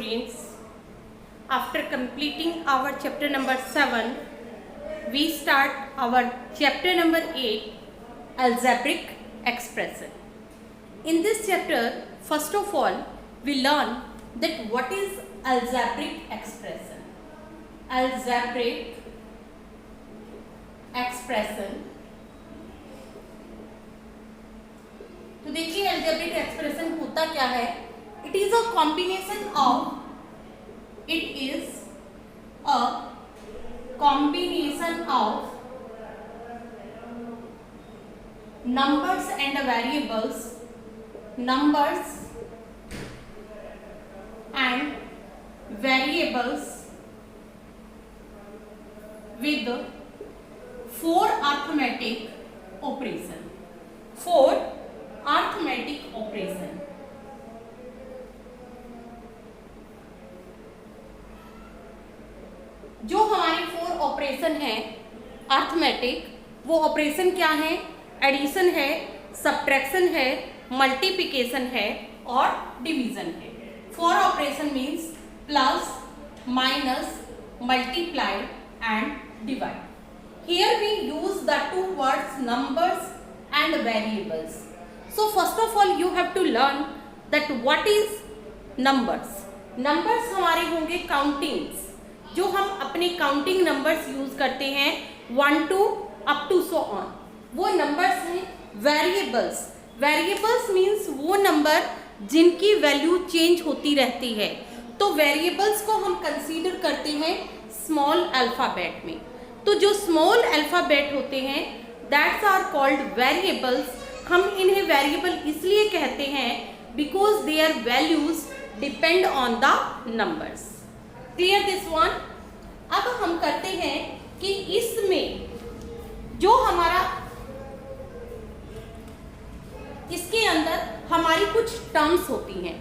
students, after completing our chapter number 7, we start our chapter number 8, algebraic expression. In this chapter, first of all, we learn that what is algebraic expression. Algebraic expression. तो देखिए algebraic expression होता क्या है. It is a combination of numbers and variables, with 4 arithmetic operation. जो हमारे 4 operation है arithmetic, वो operation क्या है? एडिशन है, सब्ट्रैक्शन है, मल्टीप्लिकेशन है और डिवीजन है. 4 operation means plus, minus, multiply and divide. Here we use the 2 words numbers and variables. So first of all you have to learn that what is numbers. Numbers हमारे होंगे countings, जो हम अपने counting numbers use करते हैं 1 to up to so on. वो numbers हैं. Variables means वो नंबर जिनकी वैल्यू चेंज होती रहती है. तो वेरिएबल्स को हम कंसीडर करते हैं स्मॉल अल्फ़ाबेट में. तो जो स्मॉल अल्फ़ाबेट होते हैं दैट्स आर कॉल्ड वेरिएबल्स. हम इन्हें वेरिएबल इसलिए कहते हैं because there values depend on the numbers. Clear this one. अब हम करते हैं कि इसमें जो हमारा इसके अंदर हमारी कुछ टर्म्स होती हैं.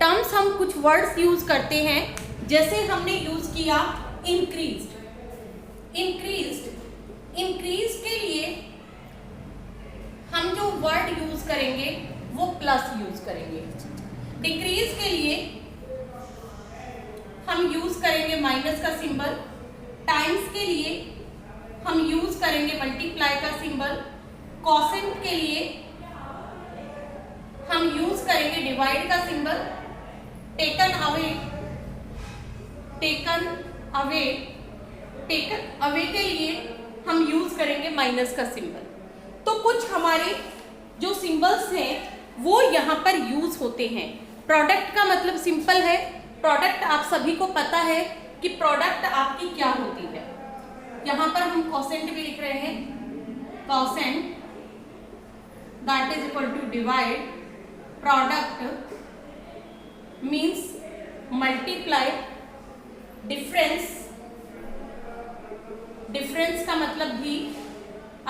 टर्म्स हम कुछ वर्ड्स यूज करते हैं. जैसे हमने यूज किया इंक्रीज्ड के लिए हम जो वर्ड यूज करेंगे वो प्लस यूज करेंगे. डिक्रीज के लिए हम यूज करेंगे माइनस का सिंबल. टाइम्स के लिए हम यूज करेंगे मल्टीप्लाई का सिंबल. कोसेंट के लिए हम यूज करेंगे डिवाइड का सिंबल. टेकन अवे के लिए हम यूज करेंगे माइनस का सिंबल. तो कुछ हमारे जो सिंबल्स हैं वो यहाँ पर यूज होते हैं. प्रोडक्ट का मतलब सिंपल है. प्रोडक्ट आप सभी को पता है कि प्रोडक्ट आपकी क्या होती है. यहाँ पर हम कोसेंट भी लिख रहे हैं. Quotient that is equal to divide. Product means multiply. Difference का मतलब भी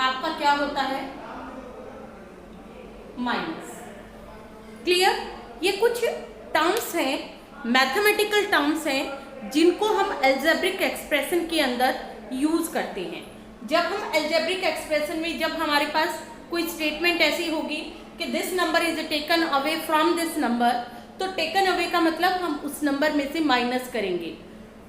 आपका क्या होता है? माइनस. क्लियर. ये कुछ टर्म्स हैं, मैथमेटिकल टर्म्स हैं जिनको हम अलजेब्रिक एक्सप्रेशन के अंदर यूज करते हैं. जब हम अलजेब्रिक एक्सप्रेशन में जब हमारे पास कोई स्टेटमेंट ऐसी होगी कि this number is taken away from this number, तो टेकन अवे का मतलब हम उस नंबर में से माइनस करेंगे.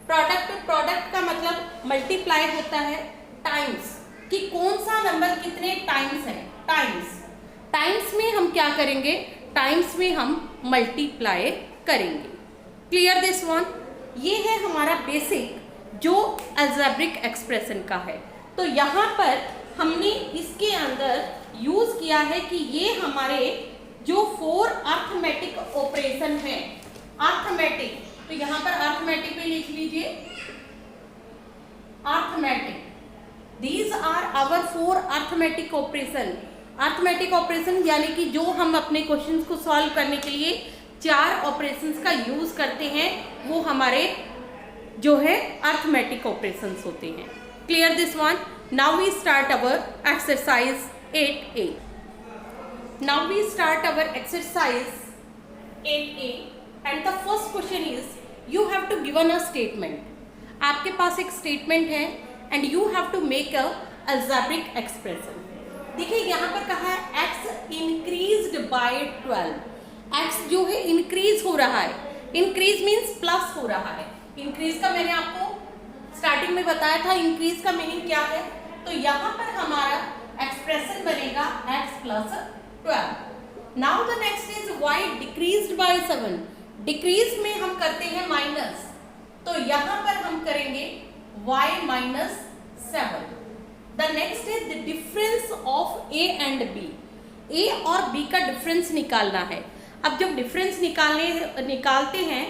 प्रोडक्ट का मतलब मल्टीप्लाई होता है. टाइम्स कि कौन सा नंबर कितने टाइम्स है. टाइम्स में हम क्या करेंगे? टाइम्स में हम मल्टीप्लाई करेंगे. Clear this one. ये है हमारा बेसिक जो अलजेब्रिक एक्सप्रेशन का है. तो यहाँ पर हमने इसके अंदर यूज किया है कि ये हमारे जो 4 अर्थमेटिक ऑपरेशन है. अर्थमेटिक, तो यहाँ पर अर्थमेटिक भी लिख लीजिए. Arithmetic, these are our 4 arithmetic operation. Arithmetic operation यानी कि जो हम अपने क्वेश्चंस को सॉल्व करने के लिए 4 ऑपरेशंस का यूज करते हैं वो हमारे जो है अर्थमेटिक ऑपरेशंस होते हैं. Clear this one. Now we start our exercise 8A. Now we start our exercise 8A and the first question is you have to given a statement. आपके पास एक स्टेटमेंट है and you have to make a algebraic expression. देखिए यहाँ पर कहा है x increased by 12. x जो है इंक्रीज हो रहा है. इंक्रीज मीन्स प्लस हो रहा है। इंक्रीज का मैंने आपको स्टार्टिंग में बताया था, इंक्रीज का मीनिंग क्या है। तो यहाँ पर हमारा एक्सप्रेशन बनेगा x plus 12। Now the next is y decreased bye 7। Decrease में हम करते हैं माइनस, तो यहाँ पर हम करेंगे y minus 7। The next is the difference of a and b। a और b का डिफरेंस निकालना है। अब जब डिफरेंस निकालते हैं,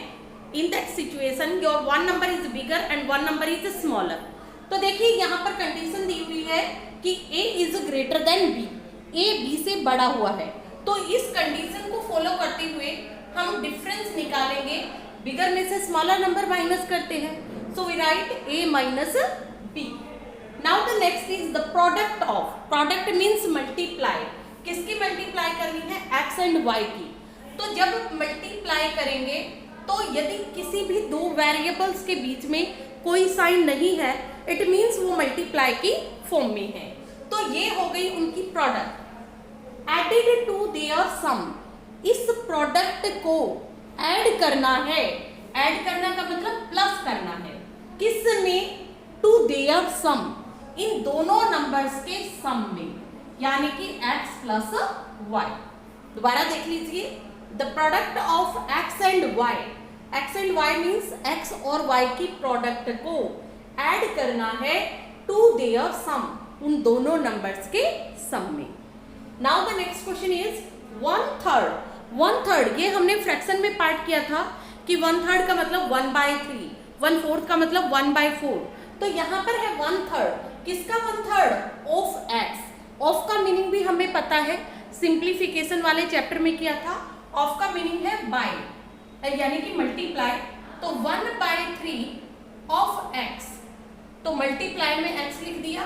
in that situation your one number is bigger and one number is smaller. तो देखिए यहाँ पर कंडीशन दी हुई है कि a is greater than b, a b से बड़ा हुआ है। तो इस कंडीशन को फॉलो करते हुए हम डिफरेंस निकालेंगे, बिगर में से स्मॉलर नंबर माइनस करते हैं, so we write a minus b। Now the next is the product of, product means multiply, किसकी मल्टीप्लाई करनी है, x एंड y की। तो जब मल्टीप्लाई करेंगे तो यदि किसी भी दो वेरिएबल्स के बीच में कोई साइन नहीं है, इट मीन्स वो मल्टीप्लाई की फॉर्म में है। तो ये हो गई उनकी प्रोडक्ट। एडेड टू देयर सम, इस प्रोडक्ट को ऐड करना है। ऐड करना का मतलब प्लस करना है, किस में, टू देयर सम, इन दोनों नंबर्स के सम में, यानी कि x प्लस y। दोबारा देख लीजिए, the product of x and y, x and y means x और y की प्रोडक्ट को ऐड करना है टू देयर सम, उन दोनों नंबर्स के सम में। Now the next question is 1/3। 1/3 ये हमने फ्रैक्शन में पार्ट किया था कि 1/3 का मतलब 1/3, 1/4 का मतलब 1/4। तो यहाँ पर है 1/3, किसका 1/3, ऑफ x। ऑफ का मीनिंग भी हमें पता है, सिंप्लीफिकेशन वाले चैप्टर में किया था। ऑफ का मीनिंग है बाय, यानी कि मल्टीप्लाई। तो 1/3 ऑफ x, तो मल्टीप्लाई में x लिख दिया,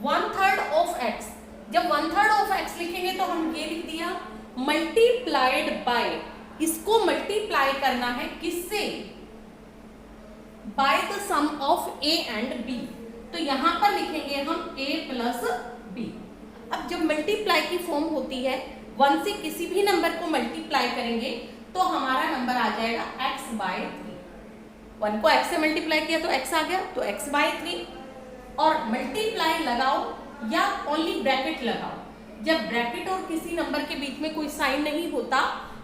1/3 ऑफ x। जब 1/3 ऑफ x लिखेंगे तो हम ये लिख दिया मल्टीप्लाइड बाय, इसको मल्टीप्लाई करना है किससे, by the sum of a and b। तो यहां पर लिखेंगे हम a प्लस b। अब जब मल्टीप्लाई की फॉर्म होती है, 1 से किसी भी नंबर को मल्टीप्लाई करेंगे तो हमारा नंबर आ जाएगा x/3। 1 को x से मल्टीप्लाई किया तो x आ गया, तो x/3। और मल्टीप्लाई लगाओ या ओनली ब्रैकेट लगाओ, जब ब्रैकेट और किसी नंबर के बीच में कोई साइन नहीं होता,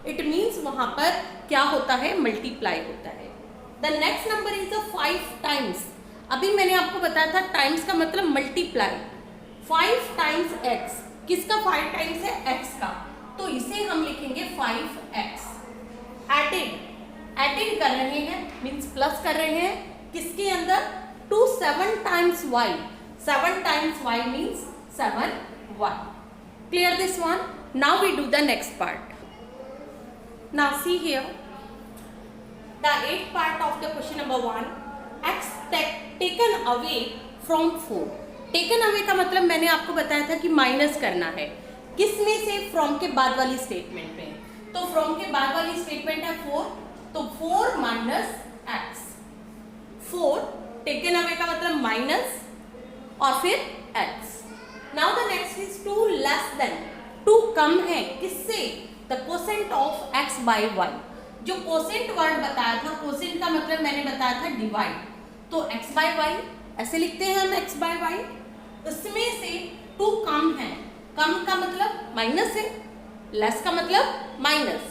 इट मीन्स वहां पर क्या होता है, मल्टीप्लाई होता है। The next number is 5 times. अभी मैंने आपको बताया था टाइम्स का मतलब मल्टीप्लाई। 5 टाइम्स x, किसका 5 टाइम्स है, x का, तो इसे हम लिखेंगे 5x। एडेड कर रहे हैं मीन्स प्लस कर रहे हैं, किसके अंदर, to 7 times y। 7 times y means 7y। Clear this one. Now we do the next part. Now see here the 8th part of the question number 1, x taken away from 4। Taken away का मतलब मैंने आपको बताया था कि minus करना है, किस में से, फ्रॉम के बाद वाली स्टेटमेंट में। तो फ्रॉम के बाद वाली स्टेटमेंट है 4, तो 4 माइनस x। 4 टेकन अवे का मतलब माइनस और फिर x। Now the next is 2 less than. 2 कम है किससे, the quotient of x by y। जो कोसेंट वर्ड बताया था, कोसेंट का मतलब मैंने बताया था डिवाइड, तो x बाय y ऐसे लिखते हैं हम, x बाय y। उसमें से 2 कम है, कम का मतलब माइनस है, लेस का मतलब minus.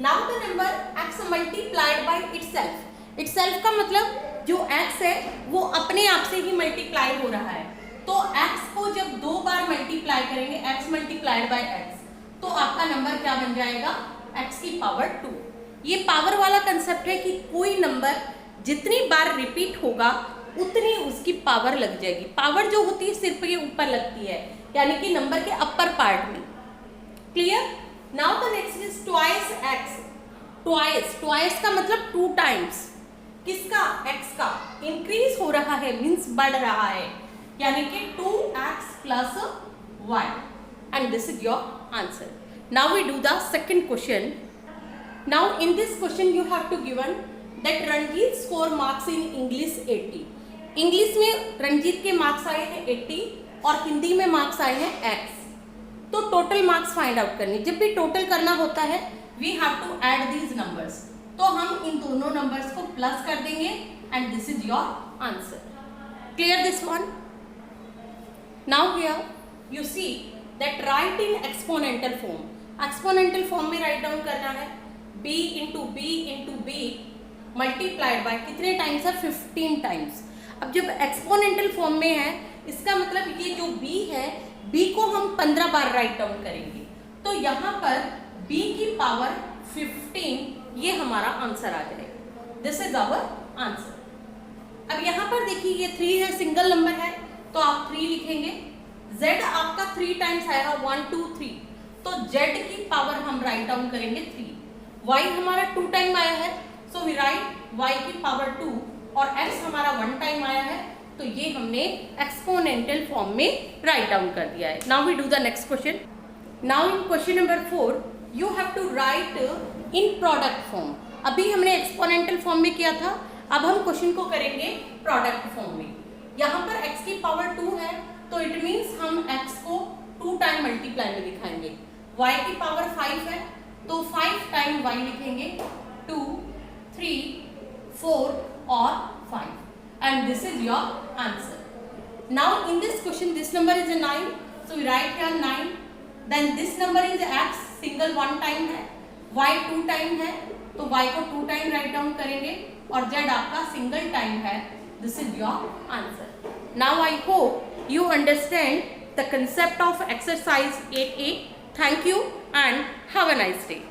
Now the number x multiplied by itself. Itself का मतलब जो x है वो अपने आप से ही मल्टीप्लाई हो रहा है, तो x को जब 2 बार मल्टीप्लाई करेंगे, x मल्टीप्लाइड बाय x, तो आपका नंबर क्या बन जाएगा, x की पावर 2। ये पावर वाला कंसेप्ट है कि कोई नंबर जितनी बार रिपीट होगा उतनी उसकी पावर लग जाएगी। पावर जो होती है सिर्फ ये ऊपर लगती है, यानी कि नंबर के अपर पार्ट में। Clear. Now the next is twice x। Twice का मतलब 2 टाइम्स, किसका, x का। इंक्रीज हो रहा है मीन्स बढ़ रहा है, यानी कि 2x plus y, and this is your answer. Now we do the second question. Now in this question you have to given that Ranjit score marks in English 80। English में रंजीत के मार्क्स आए हैं 80 और हिंदी में मार्क्स आए हैं x। तो total marks find out करनी। जब भी टोटल करना होता है we have to add these numbers. तो हम इन दोनों नंबर्स को प्लस कर देंगे and this is your answer. Clear this one? Now here you see that write in exponential form. Exponential form में राइट डाउन करना है b into B multiplied by कितने टाइम्स है? 15 टाइम्स। अब जब एक्सपोनेंटल फॉर्म में है इसका मतलब ये जो b है b को हम 15 बार राइट डाउन करेंगे, तो यहाँ पर b की पावर 15 ये हमारा आंसर आ जाएगा। This is our answer. अब यहाँ पर देखिए ये 3 है, सिंगल नंबर है तो आप 3 लिखेंगे। z आपका 3 टाइम्स आएगा 1 2 3, तो z की पावर हम राइट डाउन करेंगे 3। y हमारा 2 टाइम आया है सो वी राइट y की पावर 2, और x हमारा 1 टाइम आया है तो ये हमने एक्सपोनेंशियल फॉर्म में राइट डाउन कर दिया है। Now we do the next question. Now in question number 4 you have to write in product form. अभी हमने एक्सपोनेंशियल फॉर्म में किया था, अब हम क्वेश्चन को करेंगे प्रोडक्ट फॉर्म में। यहाँ पर x की पावर 2 है तो इट मीन्स हम x को 2 टाइम मल्टीप्लाई में दिखाएंगे। y की पावर 5 है तो 5 टाइम y लिखेंगे, 2 3 4 और 5, and this is your answer. Now in this question this number is a 9, so we write here 9. Then this number is x, single 1 time है, y 2 time है तो y को 2 time write down करेंगे, और z आपका single time है। This is your answer. Now I hope you understand the concept of exercise 8A. Thank you and have a nice day.